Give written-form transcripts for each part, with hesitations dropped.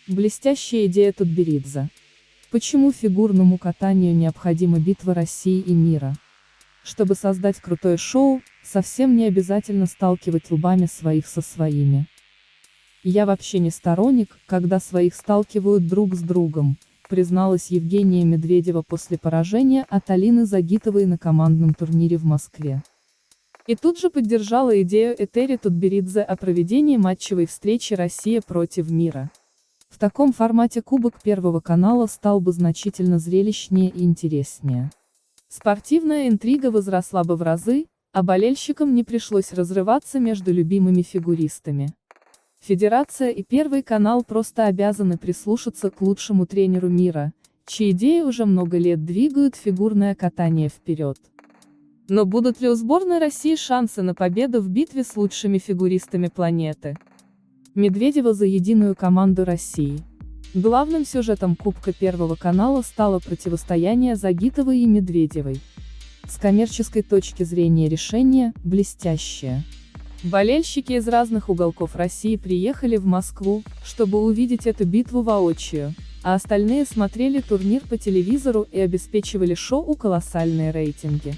Блестящая идея Тутберидзе. Почему фигурному катанию необходима битва России и мира? Чтобы создать крутое шоу, совсем не обязательно сталкивать лбами своих со своими. Я вообще не сторонник, когда своих сталкивают друг с другом, призналась Евгения Медведева после поражения от Алины Загитовой на командном турнире в Москве. И тут же поддержала идею Этери Тутберидзе о проведении матчевой встречи «Россия против мира». В таком формате Кубок Первого канала стал бы значительно зрелищнее и интереснее. Спортивная интрига возросла бы в разы, а болельщикам не пришлось разрываться между любимыми фигуристами. Федерация и Первый канал просто обязаны прислушаться к лучшему тренеру мира, чьи идеи уже много лет двигают фигурное катание вперед. Но будут ли у сборной России шансы на победу в битве с лучшими фигуристами планеты? Медведева за единую команду России. Главным сюжетом Кубка Первого канала стало противостояние Загитовой и Медведевой. С коммерческой точки зрения решение – блестящее. Болельщики из разных уголков России приехали в Москву, чтобы увидеть эту битву воочию, а остальные смотрели турнир по телевизору и обеспечивали шоу колоссальные рейтинги.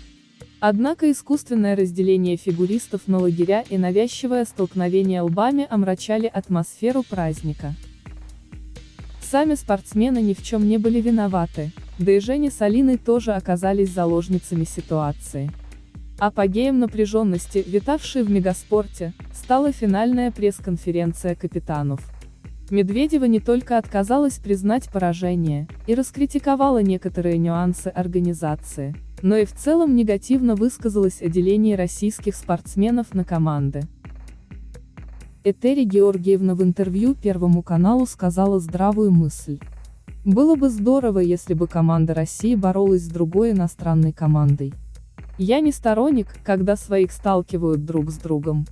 Однако искусственное разделение фигуристов на лагеря и навязчивое столкновение лбами омрачали атмосферу праздника. Сами спортсмены ни в чем не были виноваты, да и Женя с Алиной тоже оказались заложницами ситуации. Апогеем напряженности, витавшей в мегаспорте, стала финальная пресс-конференция капитанов. Медведева не только отказалась признать поражение и раскритиковала некоторые нюансы организации, но и в целом негативно высказалась о делении российских спортсменов на команды. Этери Георгиевна в интервью Первому каналу сказала здравую мысль. Было бы здорово, если бы команда России боролась с другой иностранной командой. Я не сторонник, когда своих сталкивают друг с другом.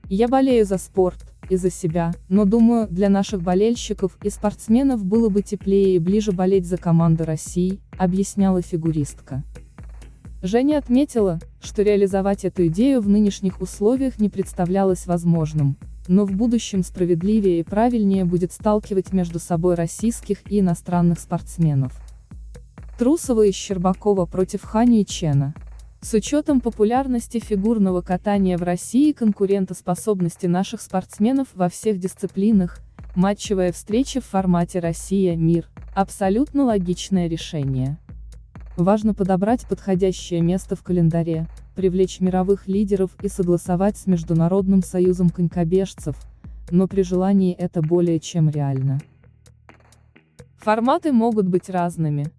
Я болею за спорт, и за себя, но думаю, для наших болельщиков и спортсменов было бы теплее и ближе болеть за команду России, объясняла фигуристка. Женя отметила, что реализовать эту идею в нынешних условиях не представлялось возможным, но в будущем справедливее и правильнее будет сталкивать между собой российских и иностранных спортсменов. Трусова и Щербакова против Хани и Чена. С учетом популярности фигурного катания в России и конкурентоспособности наших спортсменов во всех дисциплинах, матчевая встреча в формате «Россия-мир» – абсолютно логичное решение. Важно подобрать подходящее место в календаре, привлечь мировых лидеров и согласовать с Международным союзом конькобежцев, но при желании это более чем реально. Форматы могут быть разными.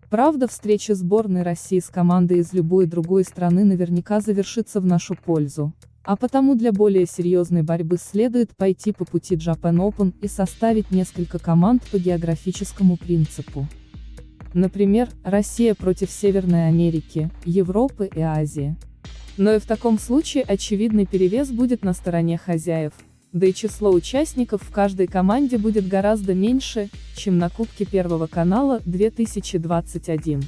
Правда, встреча сборной России с командой из любой другой страны наверняка завершится в нашу пользу, а потому для более серьезной борьбы следует пойти по пути Japan Open и составить несколько команд по географическому принципу. Например, Россия против Северной Америки, Европы и Азии. Но и в таком случае очевидный перевес будет на стороне хозяев, да и число участников в каждой команде будет гораздо меньше, чем на Кубке Первого канала 2021.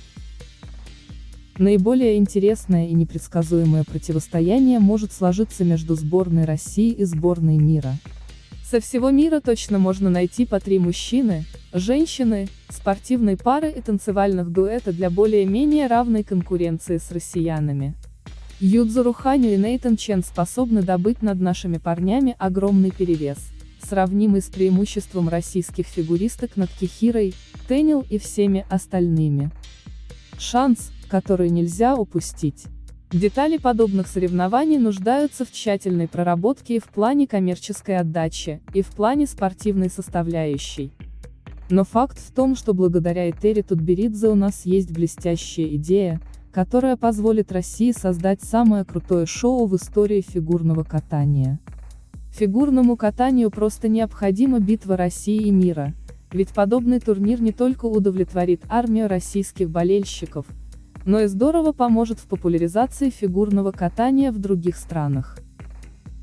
Наиболее интересное и непредсказуемое противостояние может сложиться между сборной России и сборной мира. Со всего мира точно можно найти по 3 мужчины, женщины, спортивной пары и танцевальных дуэта для более-менее равной конкуренции с россиянами. Юдзуру Ханю и Нейтан Чен способны добыть над нашими парнями огромный перевес, сравнимый с преимуществом российских фигуристок над Кихирой, Теннил и всеми остальными. Шанс, который нельзя упустить. Детали подобных соревнований нуждаются в тщательной проработке и в плане коммерческой отдачи, и в плане спортивной составляющей. Но факт в том, что благодаря Этери Тутберидзе у нас есть блестящая идея, которая позволит России создать самое крутое шоу в истории фигурного катания. Фигурному катанию просто необходима битва России и мира, ведь подобный турнир не только удовлетворит армию российских болельщиков, но и здорово поможет в популяризации фигурного катания в других странах.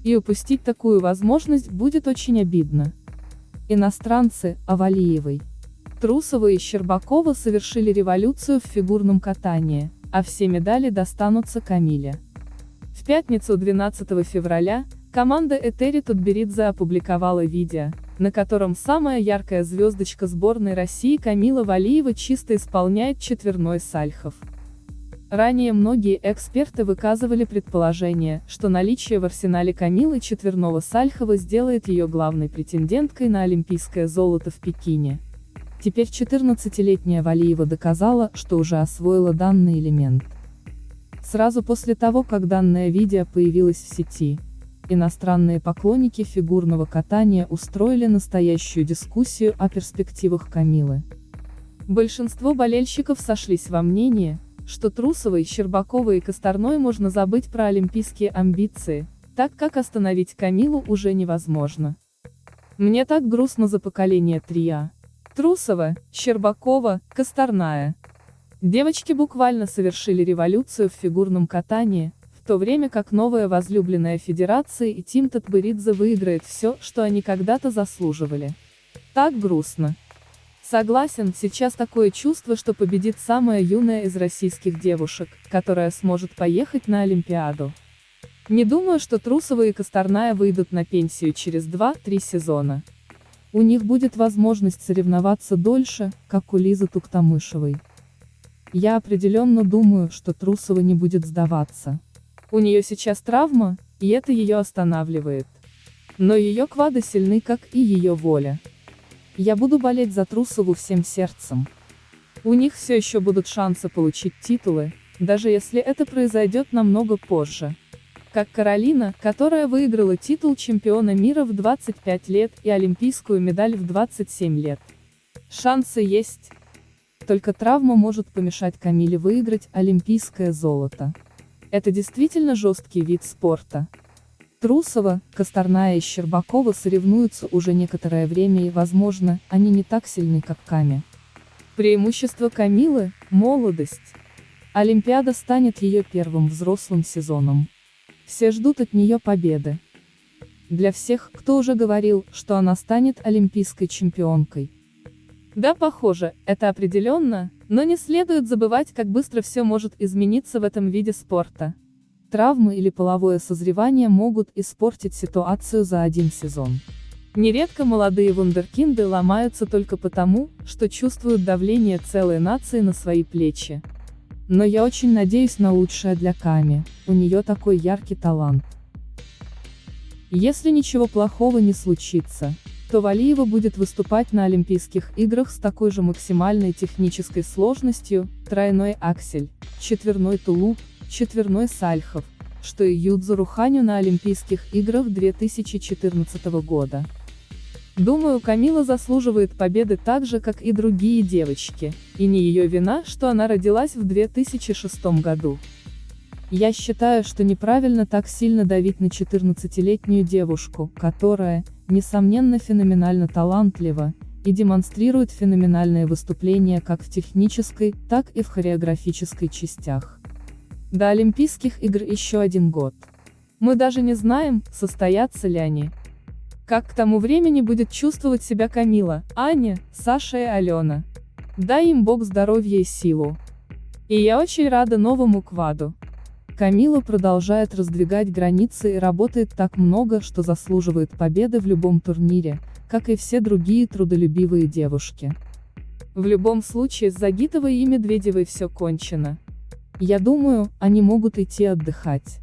И упустить такую возможность будет очень обидно. Иностранцы, Авалиевой, Трусова и Щербакова совершили революцию в фигурном катании, а все медали достанутся Камиле. В пятницу 12 февраля, команда Этери Тутберидзе опубликовала видео, на котором самая яркая звездочка сборной России Камила Валиева чисто исполняет четверной сальхов. Ранее многие эксперты выказывали предположение, что наличие в арсенале Камилы четверного сальхова сделает ее главной претенденткой на олимпийское золото в Пекине. Теперь 14-летняя Валиева доказала, что уже освоила данный элемент. Сразу после того, как данное видео появилось в сети, иностранные поклонники фигурного катания устроили настоящую дискуссию о перспективах Камилы. Большинство болельщиков сошлись во мнении, что Трусовой, Щербаковой и Косторной можно забыть про олимпийские амбиции, так как остановить Камилу уже невозможно. Мне так грустно за поколение трио. Трусова, Щербакова, Косторная. Девочки буквально совершили революцию в фигурном катании, в то время как новая возлюбленная федерации и Тим Татберидзе выиграет все, что они когда-то заслуживали. Так грустно. Согласен, сейчас такое чувство, что победит самая юная из российских девушек, которая сможет поехать на Олимпиаду. Не думаю, что Трусова и Косторная выйдут на пенсию через 2-3 сезона. У них будет возможность соревноваться дольше, как у Лизы Туктамышевой. Я определенно думаю, что Трусова не будет сдаваться. У нее сейчас травма, и это ее останавливает. Но ее квады сильны, как и ее воля. Я буду болеть за Трусову всем сердцем. У них все еще будут шансы получить титулы, даже если это произойдет намного позже. Как Каролина, которая выиграла титул чемпиона мира в 25 лет и олимпийскую медаль в 27 лет. Шансы есть. Только травма может помешать Камиле выиграть олимпийское золото. Это действительно жесткий вид спорта. Трусова, Косторная и Щербакова соревнуются уже некоторое время и, возможно, они не так сильны, как Ками. Преимущество Камилы – молодость. Олимпиада станет ее первым взрослым сезоном. Все ждут от нее победы. Для всех, кто уже говорил, что она станет олимпийской чемпионкой. Да, похоже, это определенно, но не следует забывать, как быстро все может измениться в этом виде спорта. Травмы или половое созревание могут испортить ситуацию за один сезон. Нередко молодые вундеркинды ломаются только потому, что чувствуют давление целой нации на свои плечи. Но я очень надеюсь на лучшее для Ками, у нее такой яркий талант. Если ничего плохого не случится, то Валиева будет выступать на Олимпийских играх с такой же максимальной технической сложностью, тройной аксель, четверной тулуп, четверной сальхов, что и Юдзуру Ханю на Олимпийских играх 2014 года. Думаю, Камила заслуживает победы так же, как и другие девочки, и не ее вина, что она родилась в 2006 году. Я считаю, что неправильно так сильно давить на 14-летнюю девушку, которая, несомненно, феноменально талантлива, и демонстрирует феноменальные выступления как в технической, так и в хореографической частях. До Олимпийских игр еще 1 год. Мы даже не знаем, состоятся ли они. Как к тому времени будет чувствовать себя Камила, Аня, Саша и Алена. Дай им Бог здоровья и силу. И я очень рада новому кваду. Камила продолжает раздвигать границы и работает так много, что заслуживает победы в любом турнире, как и все другие трудолюбивые девушки. В любом случае с Загитовой и Медведевой все кончено. Я думаю, они могут идти отдыхать.